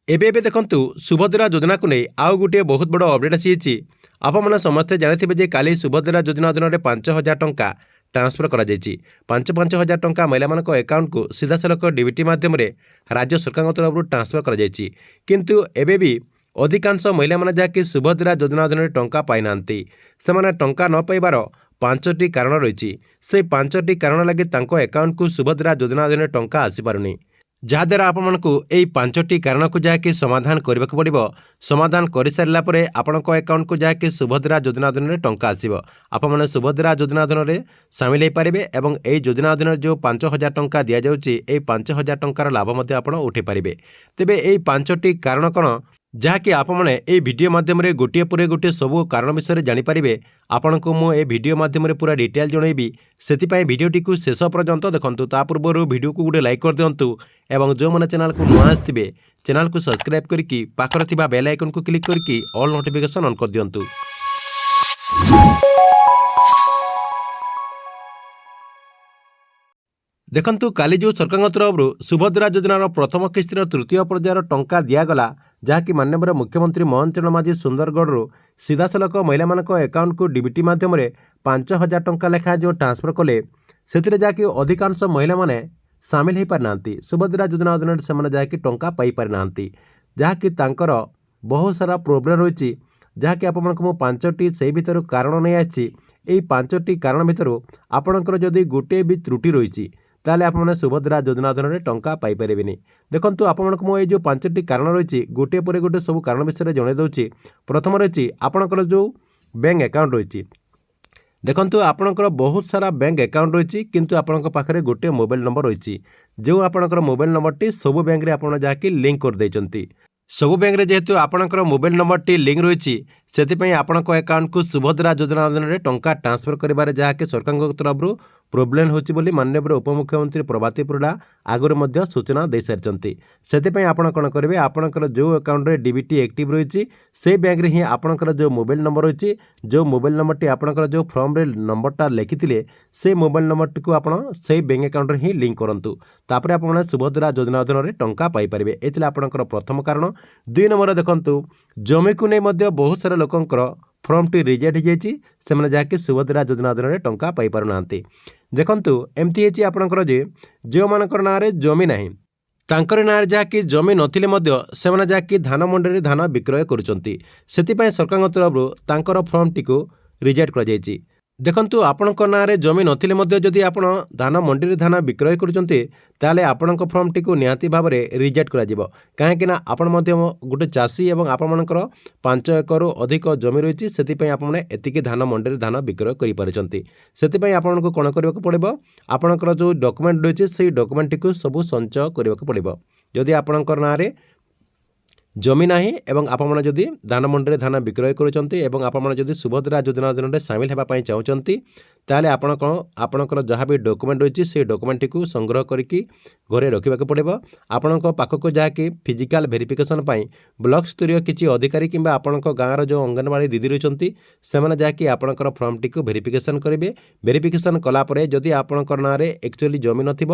ଏବେ ଏବେ ଦେଖନ୍ତୁ ସୁଭଦ୍ରା ଯୋଜନାକୁ ନେଇ ଆଉ ଗୋଟିଏ ବହୁତ ବଡ଼ ଅପଡେଟ୍ ଆସିଯାଇଛି। ଆପଣମାନେ ସମସ୍ତେ ଜାଣିଥିବେ ଯେ କାଲି ସୁଭଦ୍ରା ଯୋଜନା ଅଧୀନରେ 5,000 ଟଙ୍କା ଟ୍ରାନ୍ସଫର କରାଯାଇଛି। 5,000 ଟଙ୍କା ମହିଳାମାନଙ୍କ ଆକାଉଣ୍ଟକୁ ସିଧାସଳଖ ଡିବିଟି ମାଧ୍ୟମରେ ରାଜ୍ୟ ସରକାରଙ୍କ ତରଫରୁ ଟ୍ରାନ୍ସଫର କରାଯାଇଛି। କିନ୍ତୁ ଏବେ ବି ଅଧିକାଂଶ ମହିଳାମାନେ ଯାହାକି ସୁଭଦ୍ରା ଯୋଜନା ଅଧୀନରେ ଟଙ୍କା ପାଇନାହାନ୍ତି, ସେମାନେ ଟଙ୍କା ନ ପାଇବାର 5ଟି କାରଣ ରହିଛି। ସେହି 5ଟି କାରଣ ଲାଗି ତାଙ୍କ ଆକାଉଣ୍ଟକୁ ସୁଭଦ୍ରା ଯୋଜନା ଅଧୀନରେ ଟଙ୍କା ଆସିପାରୁନି। ଯାହାଦ୍ୱାରା ଆପଣମାନଙ୍କୁ ଏହି 5ଟି କାରଣକୁ ଯାହାକି ସମାଧାନ କରିବାକୁ ପଡ଼ିବ। ସମାଧାନ କରିସାରିଲା ପରେ ଆପଣଙ୍କ ଆକାଉଣ୍ଟକୁ ଯାହାକି ସୁଭଦ୍ରା ଯୋଜନା ଅଧୀନରେ ଟଙ୍କା ଆସିବ। ଆପଣମାନେ ସୁଭଦ୍ରା ଯୋଜନା ଅଧୀନରେ ସାମିଲ ହୋଇପାରିବେ ଏବଂ ଏହି ଯୋଜନା ଅଧୀନରେ ଯେଉଁ 5,000 ଟଙ୍କା ଦିଆଯାଉଛି, ଏହି 5,000 ଟଙ୍କାର ଲାଭ ମଧ୍ୟ ଆପଣ ଉଠାଇପାରିବେ। ତେବେ ଏହି 5ଟି କାରଣ କ'ଣ, ଯାହାକି ଆପଣମାନେ ଏହି ଭିଡ଼ିଓ ମାଧ୍ୟମରେ ଗୋଟିଏ ପରେ ଗୋଟିଏ ସବୁ କାରଣ ବିଷୟରେ ଜାଣିପାରିବେ। ଆପଣଙ୍କୁ ମୁଁ ଏହି ଭିଡ଼ିଓ ମାଧ୍ୟମରେ ପୁରା ଡିଟେଲ୍ ଜଣାଇବି। ସେଥିପାଇଁ ଭିଡ଼ିଓଟିକୁ ଶେଷ ପର୍ଯ୍ୟନ୍ତ ଦେଖନ୍ତୁ। ତା ପୂର୍ବରୁ ଭିଡ଼ିଓକୁ ଗୋଟେ ଲାଇକ୍ କରିଦିଅନ୍ତୁ ଏବଂ ଯେଉଁମାନେ ଚ୍ୟାନେଲକୁ ନୂଆ ଆସିଥିବେ ଚ୍ୟାନେଲକୁ ସବସ୍କ୍ରାଇବ୍ କରିକି ପାଖରେ ଥିବା ବେଲ୍ ଆଇକନ୍କୁ କ୍ଲିକ୍ କରିକି ଅଲ୍ ନୋଟିଫିକେସନ୍ ଅନ୍ କରିଦିଅନ୍ତୁ। ଦେଖନ୍ତୁ କାଲି ଯେଉଁ ସରକାରଙ୍କ ତରଫରୁ ସୁଭଦ୍ରା ଯୋଜନାର ପ୍ରଥମ କିସ୍ତିର ତୃତୀୟ ପର୍ଯ୍ୟାୟର ଟଙ୍କା ଦିଆଗଲା, ଯାହାକି ମାନ୍ୟବର ମୁଖ୍ୟମନ୍ତ୍ରୀ ମୋହନ ଚରଣ ମାଝୀ ସୁନ୍ଦରଗଡ଼ରୁ ସିଧାସଳଖ ମହିଳାମାନଙ୍କ ଆକାଉଣ୍ଟକୁ ଡିବିଟି ମାଧ୍ୟମରେ 5,000 ଟଙ୍କା ଲେଖାଏଁ ଯେଉଁ ଟ୍ରାନ୍ସଫର କଲେ, ସେଥିରେ ଯାହାକି ଅଧିକାଂଶ ମହିଳାମାନେ ସାମିଲ ହୋଇପାରିନାହାନ୍ତି। ସୁଭଦ୍ରା ଯୋଜନା ଅଧୀନରେ ସେମାନେ ଯାହାକି ଟଙ୍କା ପାଇପାରିନାହାନ୍ତି, ଯାହାକି ତାଙ୍କର ବହୁତ ସାରା ପ୍ରୋବ୍ଲେମ୍ ରହିଛି। ଯାହାକି ଆପଣମାନଙ୍କୁ ମୁଁ 5ଟି ସେହି ଭିତରୁ କାରଣ ନେଇ ଆସିଛି। ଏହି 5ଟି କାରଣ ଭିତରୁ ଆପଣଙ୍କର ଯଦି ଗୋଟିଏ ବି ତ୍ରୁଟି ରହିଛି, ତାହେଲେ ଆପଣମାନେ ସୁଭଦ୍ରା ଯୋଜନା ଅଧୀନରେ ଟଙ୍କା ପାଇପାରିବେନି। ଦେଖନ୍ତୁ ଆପଣମାନଙ୍କୁ ମୁଁ ଏହି ଯେଉଁ 5ଟି କାରଣ ରହିଛି ଗୋଟିଏ ପରେ ଗୋଟିଏ ସବୁ କାରଣ ବିଷୟରେ ଜଣାଇ ଦେଉଛି। ପ୍ରଥମ ରହିଛି ଆପଣଙ୍କର ଯେଉଁ ବ୍ୟାଙ୍କ ଆକାଉଣ୍ଟ ରହିଛି। ଦେଖନ୍ତୁ ଆପଣଙ୍କର ବହୁତ ସାରା ବ୍ୟାଙ୍କ ଆକାଉଣ୍ଟ ରହିଛି, କିନ୍ତୁ ଆପଣଙ୍କ ପାଖରେ ଗୋଟିଏ ମୋବାଇଲ ନମ୍ବର ରହିଛି। ଯେଉଁ ଆପଣଙ୍କର ମୋବାଇଲ ନମ୍ବରଟି ସବୁ ବ୍ୟାଙ୍କରେ ଆପଣ ଯାହାକି ଲିଙ୍କ କରିଦେଇଛନ୍ତି। ସବୁ ବ୍ୟାଙ୍କରେ ଯେହେତୁ ଆପଣଙ୍କର ମୋବାଇଲ ନମ୍ବରଟି ଲିଙ୍କ ରହିଛି, ସେଥିପାଇଁ ଆପଣଙ୍କ ଆକାଉଣ୍ଟକୁ ସୁଭଦ୍ରା ଯୋଜନା ଅଧୀନରେ ଟଙ୍କା ଟ୍ରାନ୍ସଫର କରିବାରେ ଯାହାକି ସରକାରଙ୍କ ତରଫରୁ ପ୍ରୋବ୍ଲେମ୍ ହେଉଛି ବୋଲି ମାନ୍ୟବର ଉପମୁଖ୍ୟମନ୍ତ୍ରୀ ପ୍ରଭାତୀ ପରିଡ଼ା ଆଗରୁ ମଧ୍ୟ ସୂଚନା ଦେଇସାରିଛନ୍ତି। ସେଥିପାଇଁ ଆପଣ କ'ଣ କରିବେ, ଆପଣଙ୍କର ଯେଉଁ ଆକାଉଣ୍ଟରେ ଡିବିଟି ଆକ୍ଟିଭ୍ ରହିଛି ସେହି ବ୍ୟାଙ୍କରେ ହିଁ ଆପଣଙ୍କର ଯେଉଁ ମୋବାଇଲ ନମ୍ବର ରହିଛି, ଯେଉଁ ମୋବାଇଲ ନମ୍ବରଟି ଆପଣଙ୍କର ଯେଉଁ ଫର୍ମରେ ନମ୍ବରଟା ଲେଖିଥିଲେ, ସେହି ମୋବାଇଲ ନମ୍ବରଟିକୁ ଆପଣ ସେହି ବ୍ୟାଙ୍କ ଆକାଉଣ୍ଟରେ ହିଁ ଲିଙ୍କ କରନ୍ତୁ। ତାପରେ ଆପଣମାନେ ସୁଭଦ୍ରା ଯୋଜନା ଅଧୀନରେ ଟଙ୍କା ପାଇପାରିବେ। ଏ ଥିଲା ଆପଣଙ୍କର ପ୍ରଥମ କାରଣ। 2 ନମ୍ବର ଦେଖନ୍ତୁ, ଜମିକୁ ନେଇ ମଧ୍ୟ ବହୁତ ସାରା ଲୋକଙ୍କର ଫର୍ମଟି ରିଜେକ୍ଟ ହୋଇଯାଇଛି, ସେମାନେ ଯାହାକି ସୁଭଦ୍ରା ଯୋଜନା ଅଧୀନରେ ଟଙ୍କା ପାଇପାରୁନାହାନ୍ତି। ଦେଖନ୍ତୁ ଏମିତି ହେଇଛି ଆପଣଙ୍କର ଯେ ଯେଉଁମାନଙ୍କର ନାଁରେ ଜମି ନାହିଁ, ତାଙ୍କର ନାଁରେ ଯାହାକି ଜମି ନଥିଲେ ମଧ୍ୟ ସେମାନେ ଯାହାକି ଧାନ ମଣ୍ଡିରେ ଧାନ ବିକ୍ରୟ କରୁଛନ୍ତି। ସେଥିପାଇଁ ସରକାରଙ୍କ ତରଫରୁ ତାଙ୍କର ଫର୍ମଟିକୁ ରିଜେକ୍ଟ କରାଯାଇଛି। ଦେଖନ୍ତୁ ଆପଣଙ୍କ ନାଁରେ ଜମି ନଥିଲେ ମଧ୍ୟ ଯଦି ଆପଣ ଧାନ ମଣ୍ଡିରେ ଧାନ ବିକ୍ରୟ କରୁଛନ୍ତି, ତାହେଲେ ଆପଣଙ୍କ ଫର୍ମଟିକୁ ନିହାତି ଭାବରେ ରିଜେକ୍ଟ କରାଯିବ। କାହିଁକିନା ଆପଣ ମଧ୍ୟ ଗୋଟେ ଚାଷୀ ଏବଂ ଆପଣମାନଙ୍କର 5 ଏକରରୁ ଅଧିକ ଜମି ରହିଛି, ସେଥିପାଇଁ ଆପଣମାନେ ଏତିକି ଧାନ ମଣ୍ଡିରେ ଧାନ ବିକ୍ରୟ କରିପାରୁଛନ୍ତି। ସେଥିପାଇଁ ଆପଣଙ୍କୁ କ'ଣ କରିବାକୁ ପଡ଼ିବ, ଆପଣଙ୍କର ଯେଉଁ ଡକୁମେଣ୍ଟ ରହିଛି ସେହି ଡକୁମେଣ୍ଟଟିକୁ ସବୁ ସଞ୍ଚୟ କରିବାକୁ ପଡ଼ିବ। ଯଦି ଆପଣଙ୍କର ନାଁରେ ଜମି ନାହିଁ ଏବଂ ଆପଣମାନେ ଯଦି ଧାନ ମଣ୍ଡିରେ ଧାନ ବିକ୍ରୟ କରୁଛନ୍ତି ଏବଂ ଆପଣମାନେ ଯଦି ସୁଭଦ୍ରା ଯୋଜନା ଅଧୀନରେ ସାମିଲ ହେବା ପାଇଁ ଚାହୁଁଛନ୍ତି, ତାହେଲେ ଆପଣଙ୍କର ଯାହା ବି ଡକୁମେଣ୍ଟ ରହିଛି ସେହି ଡକୁମେଣ୍ଟଟିକୁ ସଂଗ୍ରହ କରିକି ଘରେ ରଖିବାକୁ ପଡ଼ିବ। ଆପଣଙ୍କ ପାଖକୁ ଯାହାକି ଫିଜିକାଲ ଭେରିଫିକେସନ୍ ପାଇଁ ବ୍ଲକ ସ୍ତରୀୟ କିଛି ଅଧିକାରୀ କିମ୍ବା ଆପଣଙ୍କ ଗାଁର ଯେଉଁ ଅଙ୍ଗନବାଡ଼ି ଦିଦି ରହିଛନ୍ତି, ସେମାନେ ଯାହାକି ଆପଣଙ୍କର ଫର୍ମଟିକୁ ଭେରିଫିକେସନ୍ କରିବେ। ଭେରିଫିକେସନ୍ କଲା ପରେ ଯଦି ଆପଣଙ୍କର ନାଁରେ ଆକ୍ଚୁଆଲି ଜମି ନଥିବ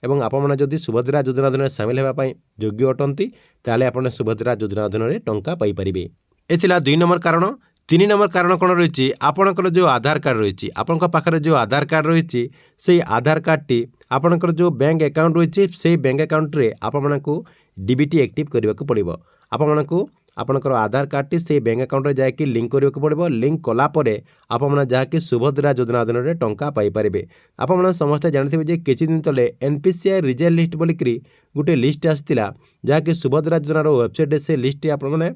ଏବଂ ଆପଣମାନେ ଯଦି ସୁଭଦ୍ରା ଯୋଜନା ଅଧୀନରେ ସାମିଲ ହେବା ପାଇଁ ଯୋଗ୍ୟ ଅଟନ୍ତି, ତାହେଲେ ଆପଣ ସୁଭଦ୍ରା ଯୋଜନା ଅଧୀନରେ ଟଙ୍କା ପାଇପାରିବେ। ଏ ଥିଲା 2 ନମ୍ବର କାରଣ। 3 ନମ୍ବର କାରଣ କ'ଣ ରହିଛି, ଆପଣଙ୍କର ଯେଉଁ ଆଧାର କାର୍ଡ଼ ରହିଛି, ଆପଣଙ୍କ ପାଖରେ ଯେଉଁ ଆଧାର କାର୍ଡ଼ ରହିଛି, ସେହି ଆଧାର କାର୍ଡ଼ଟି ଆପଣଙ୍କର ଯେଉଁ ବ୍ୟାଙ୍କ ଆକାଉଣ୍ଟ ରହିଛି, ସେହି ବ୍ୟାଙ୍କ ଆକାଉଣ୍ଟରେ ଆପଣମାନଙ୍କୁ ଡିବିଟି ଆକ୍ଟିଭ୍ କରିବାକୁ ପଡ଼ିବ। ଆପଣମାନଙ୍କୁ ଆପଣଙ୍କର ଆଧାର କାର୍ଡ଼ଟି ସେହି ବ୍ୟାଙ୍କ ଆକାଉଣ୍ଟରେ ଯାଇକି ଲିଙ୍କ କରିବାକୁ ପଡ଼ିବ। ଲିଙ୍କ କଲା ପରେ ଆପଣମାନେ ଯାହାକି ସୁଭଦ୍ରା ଯୋଜନା ଅଧୀନରେ ଟଙ୍କା ପାଇପାରିବେ। ଆପଣମାନେ ସମସ୍ତେ ଜାଣିଥିବେ ଯେ କିଛି ଦିନ ତଳେ NPCI ରିଜଲ୍ଟ ଲିଷ୍ଟ ବୋଲିକିରି ଗୋଟେ ଲିଷ୍ଟ ଆସିଥିଲା, ଯାହାକି ସୁଭଦ୍ରା ଯୋଜନାର ୱେବସାଇଟ୍ରେ ସେ ଲିଷ୍ଟଟି ଆପଣମାନେ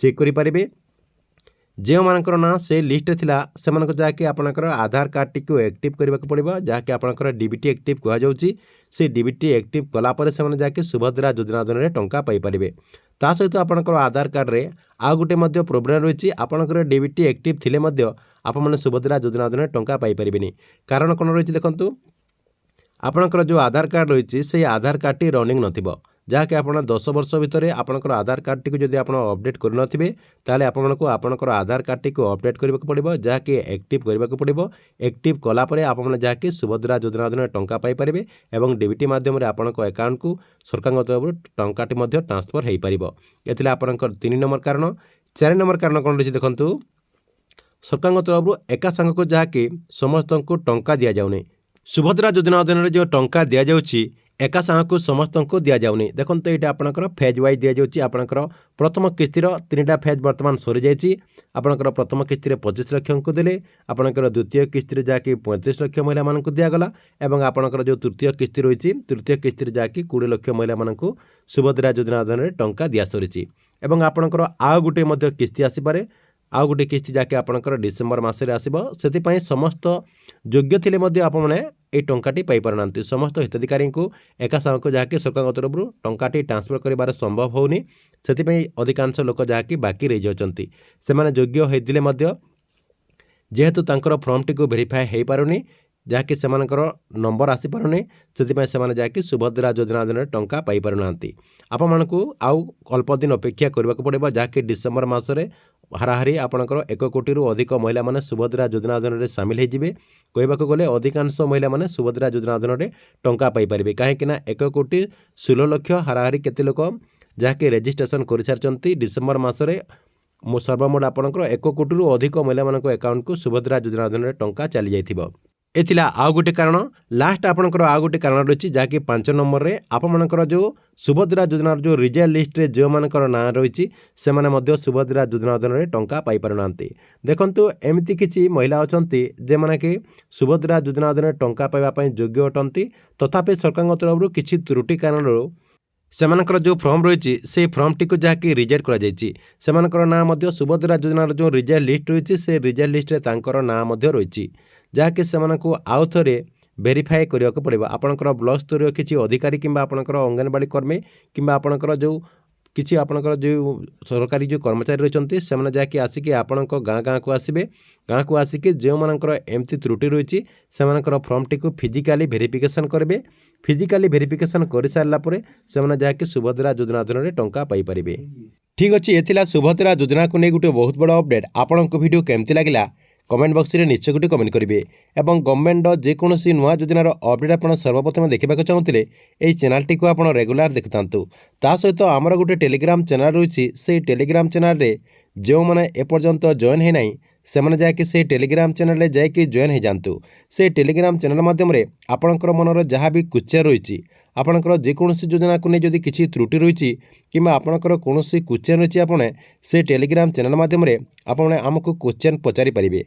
ଚେକ୍ କରିପାରିବେ। ଯେଉଁମାନଙ୍କର ନାଁ ସେ ଲିଷ୍ଟରେ ଥିଲା, ସେମାନଙ୍କୁ ଯାହାକି ଆପଣଙ୍କର ଆଧାର କାର୍ଡ଼ଟିକୁ ଆକ୍ଟିଭ୍ କରିବାକୁ ପଡ଼ିବ, ଯାହାକି ଆପଣଙ୍କର ଡିବିଟି ଆକ୍ଟିଭ୍ କୁହାଯାଉଛି। ସେ ଡିବିଟି ଆକ୍ଟିଭ୍ କଲା ପରେ ସେମାନେ ଯାହାକି ସୁଭଦ୍ରା ଯୋଜନା ଅଧୀନରେ ଟଙ୍କା ପାଇପାରିବେ। ତା ସହିତ ଆପଣଙ୍କର ଆଧାର କାର୍ଡ଼ରେ ଆଉ ଗୋଟେ ମଧ୍ୟ ପ୍ରୋବ୍ଲେମ୍ ରହିଛି, ଆପଣଙ୍କର ଡିବିଟି ଆକ୍ଟିଭ୍ ଥିଲେ ମଧ୍ୟ ଆପଣମାନେ ସୁଭଦ୍ରା ଯୋଜନା ଅଧୀନରେ ଟଙ୍କା ପାଇପାରିବେନି। କାରଣ କ'ଣ ରହିଛି ଦେଖନ୍ତୁ, ଆପଣଙ୍କର ଯେଉଁ ଆଧାର କାର୍ଡ଼ ରହିଛି, ସେହି ଆଧାର କାର୍ଡ଼ଟି ରନିଂ ନଥିବ। ଯାହାକି ଆପଣ 10 ବର୍ଷ ଭିତରେ ଆପଣଙ୍କର ଆଧାର କାର୍ଡ଼ଟିକୁ ଯଦି ଆପଣ ଅପଡ଼େଟ୍ କରିନଥିବେ ତାହେଲେ ଆପଣଙ୍କୁ ଆପଣଙ୍କର ଆଧାର କାର୍ଡ଼ଟିକୁ ଅପଡ଼େଟ୍ କରିବାକୁ ପଡ଼ିବ, ଯାହାକି ଆକ୍ଟିଭ୍ କରିବାକୁ ପଡ଼ିବ। ଆକ୍ଟିଭ୍ କଲା ପରେ ଆପଣମାନେ ଯାହାକି ସୁଭଦ୍ରା ଯୋଜନା ଅଧୀନରେ ଟଙ୍କା ପାଇପାରିବେ ଏବଂ ଡିବିଟି ମାଧ୍ୟମରେ ଆପଣଙ୍କ ଆକାଉଣ୍ଟକୁ ସରକାରଙ୍କ ତରଫରୁ ଟଙ୍କାଟି ମଧ୍ୟ ଟ୍ରାନ୍ସଫର ହୋଇପାରିବ। ଏ ଥିଲା ଆପଣଙ୍କର 3 ନମ୍ବର କାରଣ। 4 ନମ୍ବର କାରଣ କ'ଣ ରହିଛି ଦେଖନ୍ତୁ, ସରକାରଙ୍କ ତରଫରୁ ଏକା ସାଙ୍ଗକୁ ଯାହାକି ସମସ୍ତଙ୍କୁ ଟଙ୍କା ଦିଆଯାଉନି। ସୁଭଦ୍ରା ଯୋଜନା ଅଧୀନରେ ଯେଉଁ ଟଙ୍କା ଦିଆଯାଉଛି ଏକା ସାଙ୍ଗକୁ ସମସ୍ତଙ୍କୁ ଦିଆଯାଉନି। ଦେଖନ୍ତୁ ଏଇଟା ଆପଣଙ୍କର ଫେଜ୍ ୱାଇଜ୍ ଦିଆଯାଉଛି। ଆପଣଙ୍କର ପ୍ରଥମ କିସ୍ତିର 3ଟା ଫେଜ୍ ବର୍ତ୍ତମାନ ସରିଯାଇଛି। ଆପଣଙ୍କର ପ୍ରଥମ କିସ୍ତିରେ 25 ଲକ୍ଷଙ୍କୁ ଦେଲେ, ଆପଣଙ୍କର ଦ୍ୱିତୀୟ କିସ୍ତିରେ ଯାହାକି 35 ଲକ୍ଷ ମହିଳାମାନଙ୍କୁ ଦିଆଗଲା ଏବଂ ଆପଣଙ୍କର ଯେଉଁ ତୃତୀୟ କିସ୍ତି ରହିଛି, ତୃତୀୟ କିସ୍ତିରେ ଯାହାକି 20 ଲକ୍ଷ ମହିଳାମାନଙ୍କୁ ସୁଭଦ୍ରା ଯୋଜନା ଅଧୀନରେ ଟଙ୍କା ଦିଆସରିଛି। ଏବଂ ଆପଣଙ୍କର ଆଉ ଗୋଟିଏ ମଧ୍ୟ କିସ୍ତି ଆସିପାରେ, ଆଉ ଗୋଟିଏ କିସ୍ତି ଯାହାକି ଆପଣଙ୍କର ଡିସେମ୍ବର ମାସରେ ଆସିବ। ସେଥିପାଇଁ ସମସ୍ତ ଯୋଗ୍ୟ ଥିଲେ ମଧ୍ୟ ଆପଣମାନେ এই ଟଙ୍କାଟି ପାଇପାରୁନାହାନ୍ତି। ସମସ୍ତ ହିତାଧିକାରୀଙ୍କୁ ଏକା ସାଙ୍ଗକୁ ଯାହାକି ସରକାରଙ୍କ ତରଫରୁ ଟଙ୍କାଟି ଟ୍ରାନ୍ସଫର କରିବାର ସମ୍ଭବ ହେଉନି। ସେଥିପାଇଁ ଅଧିକାଂଶ ଲୋକ ଯାହାକି ବାକି ରହିଯାଉଛନ୍ତି। ସେମାନେ ଯୋଗ୍ୟ ହୋଇଥିଲେ ମଧ୍ୟ ଯେହେତୁ ତାଙ୍କର ଫର୍ମଟିକୁ ଭେରିଫାଏ ହୋଇପାରୁନି, ଯାହାକି ସେମାନଙ୍କର ନମ୍ବର ଆସିପାରୁନି, ସେଥିପାଇଁ ସେମାନେ ଯାହାକି ସୁଭଦ୍ରା ଯୋଜନା ଅଧୀନରେ ଟଙ୍କା ପାଇପାରୁନାହାନ୍ତି। ଆପଣମାନଙ୍କୁ ଆଉ ଅଳ୍ପ ଦିନ ଅପେକ୍ଷା କରିବାକୁ ପଡ଼ିବ, ଯାହାକି ଡିସେମ୍ବର ମାସରେ ହାରାହାରି ଆପଣଙ୍କର 1 କୋଟିରୁ ଅଧିକ ମହିଳାମାନେ ସୁଭଦ୍ରା ଯୋଜନା ଅଧୀନରେ ସାମିଲ ହୋଇଯିବେ। କହିବାକୁ ଗଲେ ଅଧିକାଂଶ ମହିଳାମାନେ ସୁଭଦ୍ରା ଯୋଜନା ଅଧୀନରେ ଟଙ୍କା ପାଇପାରିବେ, କାହିଁକିନା 1 କୋଟି 16 ଲକ୍ଷ ହାରାହାରି କେତେ ଲୋକ ଯାହାକି ରେଜିଷ୍ଟ୍ରେସନ କରିସାରିଛନ୍ତି। ଡିସେମ୍ବର ମାସରେ ସର୍ବମୋଟ ଆପଣଙ୍କର 1 କୋଟିରୁ ଅଧିକ ମହିଳାମାନଙ୍କ ଆକାଉଣ୍ଟକୁ ସୁଭଦ୍ରା ଯୋଜନା ଅଧୀନରେ ଟଙ୍କା ଚାଲିଯାଇଥିବ। ଏ ଥିଲା ଆଉ ଗୋଟେ କାରଣ। ଲାଷ୍ଟ ଆପଣଙ୍କର ଆଉ ଗୋଟେ କାରଣ ରହିଛି, ଯାହାକି 5 ନମ୍ବରରେ ଆପଣମାନଙ୍କର ଯେଉଁ ସୁଭଦ୍ରା ଯୋଜନାର ଯେଉଁ ରିଜର୍ଭ ଲିଷ୍ଟରେ ଯେଉଁମାନଙ୍କର ନାଁ ରହିଛି ସେମାନେ ମଧ୍ୟ ସୁଭଦ୍ରା ଯୋଜନା ଅଧୀନରେ ଟଙ୍କା ପାଇପାରୁନାହାନ୍ତି। ଦେଖନ୍ତୁ ଏମିତି କିଛି ମହିଳା ଅଛନ୍ତି ଯେଉଁମାନେ କି ସୁଭଦ୍ରା ଯୋଜନା ଅଧୀନରେ ଟଙ୍କା ପାଇବା ପାଇଁ ଯୋଗ୍ୟ ଅଟନ୍ତି, ତଥାପି ସରକାରଙ୍କ ତରଫରୁ କିଛି ତ୍ରୁଟି କାରଣରୁ ସେମାନଙ୍କର ଯେଉଁ ଫର୍ମ ରହିଛି ସେହି ଫର୍ମଟିକୁ ଯାହାକି ରିଜେକ୍ଟ କରାଯାଇଛି। ସେମାନଙ୍କର ନାଁ ମଧ୍ୟ ସୁଭଦ୍ରା ଯୋଜନାର ଯେଉଁ ରିଜର୍ଭ ଲିଷ୍ଟ ରହିଛି ସେ ରିଜର୍ଭ ଲିଷ୍ଟରେ ତାଙ୍କର ନାଁ ମଧ୍ୟ ରହିଛି, ଯାହାକି ସେମାନଙ୍କୁ ଆଉ ଥରେ ଭେରିଫାଏ କରିବାକୁ ପଡ଼ିବ। ଆପଣଙ୍କର ବ୍ଲକ ସ୍ତରୀୟ କିଛି ଅଧିକାରୀ କିମ୍ବା ଆପଣଙ୍କର ଅଙ୍ଗନବାଡ଼ି କର୍ମୀ କିମ୍ବା ଆପଣଙ୍କର ଯେଉଁ କିଛି ଆପଣଙ୍କର ଯେଉଁ ସରକାରୀ ଯେଉଁ କର୍ମଚାରୀ ରହିଛନ୍ତି ସେମାନେ ଯାହାକି ଆସିକି ଆପଣଙ୍କ ଗାଁକୁ ଆସିବେ। ଗାଁକୁ ଆସିକି ଯେଉଁମାନଙ୍କର ଏମିତି ତ୍ରୁଟି ରହିଛି ସେମାନଙ୍କର ଫର୍ମଟିକୁ ଫିଜିକାଲି ଭେରିଫିକେସନ୍ କରିବେ। ଫିଜିକାଲି ଭେରିଫିକେସନ୍ କରିସାରିଲା ପରେ ସେମାନେ ଯାହାକି ସୁଭଦ୍ରା ଯୋଜନା ଅଧୀନରେ ଟଙ୍କା ପାଇପାରିବେ। ଠିକ୍ ଅଛି, ଏ ଥିଲା ସୁଭଦ୍ରା ଯୋଜନାକୁ ନେଇ ଗୋଟେ ବହୁତ ବଡ଼ ଅପଡ଼େଟ୍। ଆପଣଙ୍କ ଭିଡ଼ିଓ କେମିତି ଲାଗିଲା କମେଣ୍ଟ ବକ୍ସରେ ନିଶ୍ଚୟ ଗୋଟେ କମେଣ୍ଟ କରିବେ ଏବଂ ଗଭର୍ଣ୍ଣମେଣ୍ଟର ଯେକୌଣସି ନୂଆ ଯୋଜନାର ଅପଡ଼େଟ୍ ଆପଣ ସର୍ବପ୍ରଥମେ ଦେଖିବାକୁ ଚାହୁଁଥିଲେ ଏହି ଚ୍ୟାନେଲଟିକୁ ଆପଣ ରେଗୁଲାର ଦେଖିଥାନ୍ତୁ। ତା ସହିତ ଆମର ଗୋଟେ ଟେଲିଗ୍ରାମ ଚ୍ୟାନେଲ ରହିଛି, ସେହି ଟେଲିଗ୍ରାମ ଚ୍ୟାନେଲରେ ଯେଉଁମାନେ ଏପର୍ଯ୍ୟନ୍ତ ଜଏନ୍ ହୋଇନାହିଁ ସେମାନେ ଯାହାକି ସେହି ଟେଲିଗ୍ରାମ ଚ୍ୟାନେଲରେ ଯାଇକି ଜଏନ୍ ହୋଇଯାଆନ୍ତୁ। ସେହି ଟେଲିଗ୍ରାମ ଚ୍ୟାନେଲ ମାଧ୍ୟମରେ ଆପଣଙ୍କର ମନର ଯାହା ବି କ୍ୱେଶ୍ଚନ୍ ରହିଛି, ଆପଣଙ୍କର ଯେକୌଣସି ଯୋଜନାକୁ ନେଇ ଯଦି କିଛି ତ୍ରୁଟି ରହିଛି କିମ୍ବା ଆପଣଙ୍କର କୌଣସି କ୍ୱେଶ୍ଚନ୍ ରହିଛି, ଆପଣ ସେ ଟେଲିଗ୍ରାମ ଚ୍ୟାନେଲ ମାଧ୍ୟମରେ ଆପଣ ଆମକୁ କ୍ୱେଶ୍ଚନ୍ ପଚାରିପାରିବେ।